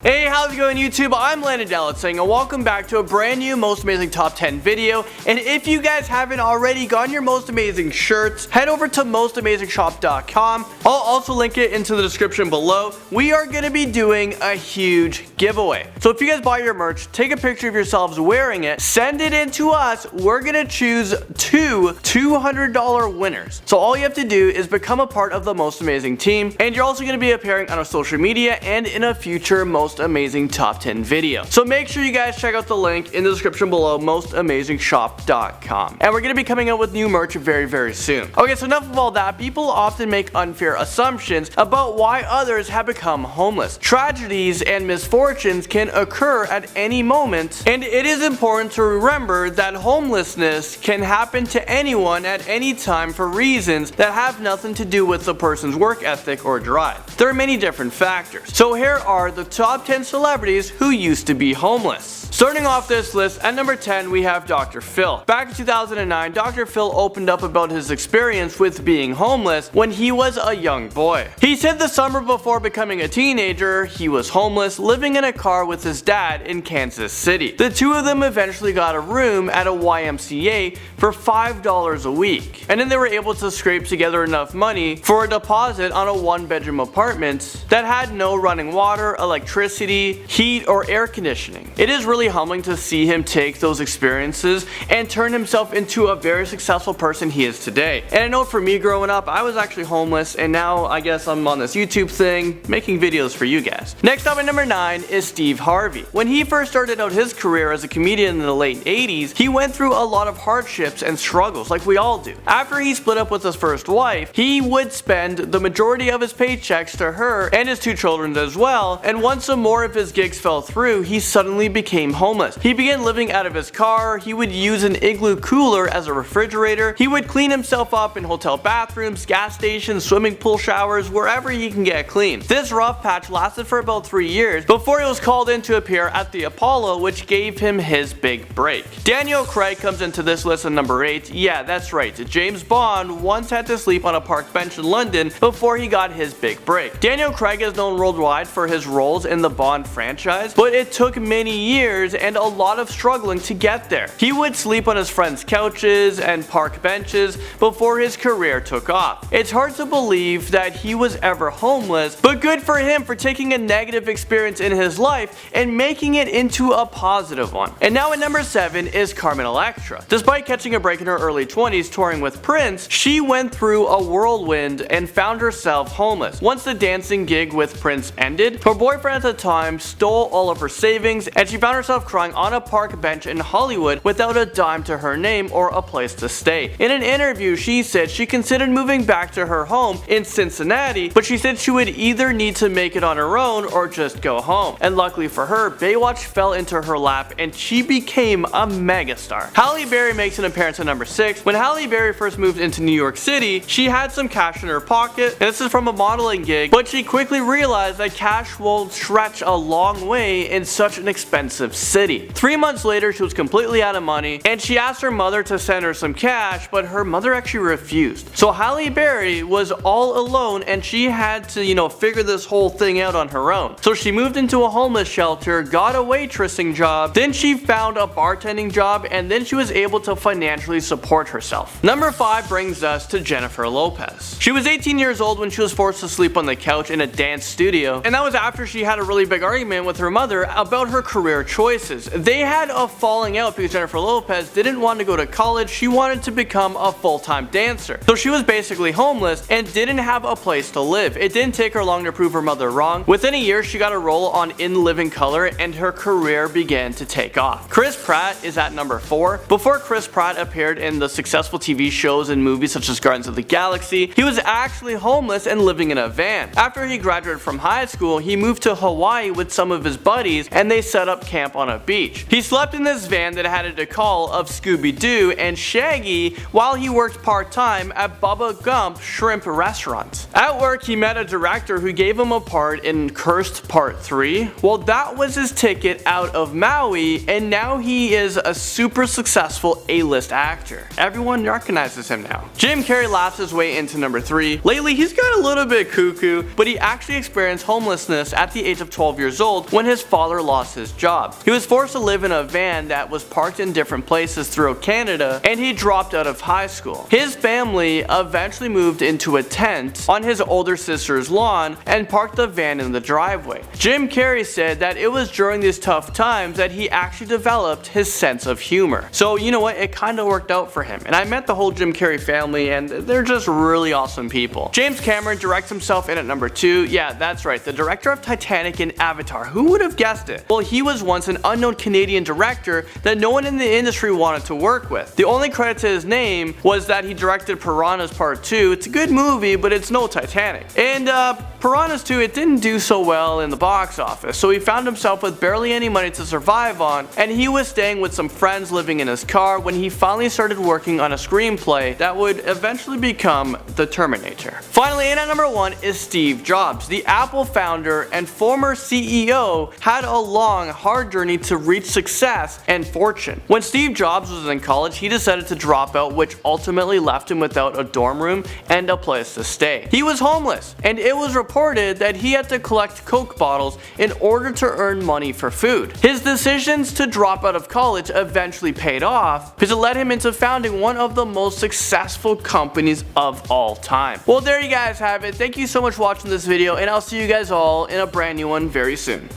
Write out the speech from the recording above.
Hey, how's it going YouTube? I'm Landon Dowlatsingh and welcome back to a brand new Most Amazing Top 10 video. And if you guys haven't already gotten your Most Amazing shirts, head over to MostAmazingShop.com. I'll also link it into the description below. We are going to be doing a huge giveaway. So if you guys buy your merch, take a picture of yourselves wearing it, send it in to us. We're going to choose two $200 winners. So all you have to do is become a part of the Most Amazing team. And you're also going to be appearing on our social media and in a future Most Amazing Top 10 video. So make sure you guys check out the link in the description below, MostAmazingShop.com. And we're going to be coming out with new merch very soon. Okay, so enough of all that. People often make unfair assumptions about why others have become homeless. Tragedies and misfortunes can occur at any moment, and it is important to remember that homelessness can happen to anyone at any time for reasons that have nothing to do with the person's work ethic or drive. There are many different factors. So here are the top 10 celebrities who used to be homeless. Starting off this list, at number 10 we have Dr. Phil. Back in 2009, Dr. Phil opened up about his experience with being homeless when he was a young boy. He said the summer before becoming a teenager, he was homeless, living in a car with his dad in Kansas City. The two of them eventually got a room at a YMCA for $5 a week, and then they were able to scrape together enough money for a deposit on a one-bedroom apartment that had no running water, electricity, heat, or air conditioning. It is really humbling to see him take those experiences and turn himself into a very successful person he is today. And I know for me growing up, I was actually homeless, and now I guess I'm on this YouTube thing making videos for you guys. Next up at number 9 is Steve Harvey. When he first started out his career as a comedian in the late 80s, he went through a lot of hardships and struggles like we all do. After he split up with his first wife, he would spend the majority of his paychecks to her and his two children as well, and once some more of his gigs fell through, he suddenly became homeless. He began living out of his car. He would use an igloo cooler as a refrigerator. He would clean himself up in hotel bathrooms, gas stations, swimming pool showers, wherever he can get clean. This rough patch lasted for about 3 years before he was called in to appear at the Apollo, which gave him his big break. Daniel Craig comes into this list at number 8. Yeah, that's right. James Bond once had to sleep on a park bench in London before he got his big break. Daniel Craig is known worldwide for his roles in the Bond franchise, but it took many years and a lot of struggling to get there. He would sleep on his friends' couches and park benches before his career took off. It's hard to believe that he was ever homeless, but good for him for taking a negative experience in his life and making it into a positive one. And now at number 7 is Carmen Electra. Despite catching a break in her early 20s touring with Prince, she went through a whirlwind and found herself homeless. Once the dancing gig with Prince ended, her boyfriend at the time stole all of her savings, and she found herself crying on a park bench in Hollywood without a dime to her name or a place to stay. In an interview, she said she considered moving back to her home in Cincinnati, but she said she would either need to make it on her own or just go home. And luckily for her, Baywatch fell into her lap and she became a megastar. Halle Berry makes an appearance at number 6. When Halle Berry first moved into New York City, she had some cash in her pocket, and this is from a modeling gig, but she quickly realized that cash won't stretch a long way in such an expensive city. 3 months later, she was completely out of money, and she asked her mother to send her some cash, but her mother actually refused. So Halle Berry was all alone, and she had to, figure this whole thing out on her own. So she moved into a homeless shelter, got a waitressing job, then she found a bartending job, and then she was able to financially support herself. Number 5 brings us to Jennifer Lopez. She was 18 years old when she was forced to sleep on the couch in a dance studio, and that was after she had a really big argument with her mother about her career choices. They had a falling out because Jennifer Lopez didn't want to go to college. She wanted to become a full-time dancer. So she was basically homeless and didn't have a place to live. It didn't take her long to prove her mother wrong. Within a year, she got a role on In Living Color and her career began to take off. Chris Pratt is at number 4. Before Chris Pratt appeared in the successful TV shows and movies such as Guardians of the Galaxy, he was actually homeless and living in a van. After he graduated from high school, he moved to Hawaii with some of his buddies and they set up camp on a beach. He slept in this van that had a decal of Scooby-Doo and Shaggy while he worked part-time at Bubba Gump Shrimp Restaurant. At work, he met a director who gave him a part in Cursed Part 3. Well, that was his ticket out of Maui, and now he is a super successful A-list actor. Everyone recognizes him now. Jim Carrey laughs his way into number 3. Lately, he's got a little bit cuckoo, but he actually experienced homelessness at the age of of 12 years old when his father lost his job. He was forced to live in a van that was parked in different places throughout Canada, and he dropped out of high school. His family eventually moved into a tent on his older sister's lawn and parked the van in the driveway. Jim Carrey said that it was during these tough times that he actually developed his sense of humor. So you know what, it kind of worked out for him. And I met the whole Jim Carrey family, and they're just really awesome people. James Cameron directs himself in at number 2. Yeah, that's right, the director of Titanic and Avatar. Who would have guessed it? Well, he was once an unknown Canadian director that no one in the industry wanted to work with. The only credit to his name was that he directed Piranhas Part 2. It's a good movie, but it's no Titanic. And Piranhas 2, it didn't do so well in the box office, so he found himself with barely any money to survive on, and he was staying with some friends living in his car when he finally started working on a screenplay that would eventually become The Terminator. Finally, in at number 1 is Steve Jobs. The Apple founder and former CEO had a long, hard journey to reach success and fortune. When Steve Jobs was in college, he decided to drop out, which ultimately left him without a dorm room and a place to stay. He was homeless, and it was reported that he had to collect Coke bottles in order to earn money for food. His decisions to drop out of college eventually paid off because it led him into founding one of the most successful companies of all time. Well, there you guys have it. Thank you so much for watching this video, and I'll see you guys all in a brand new one very soon.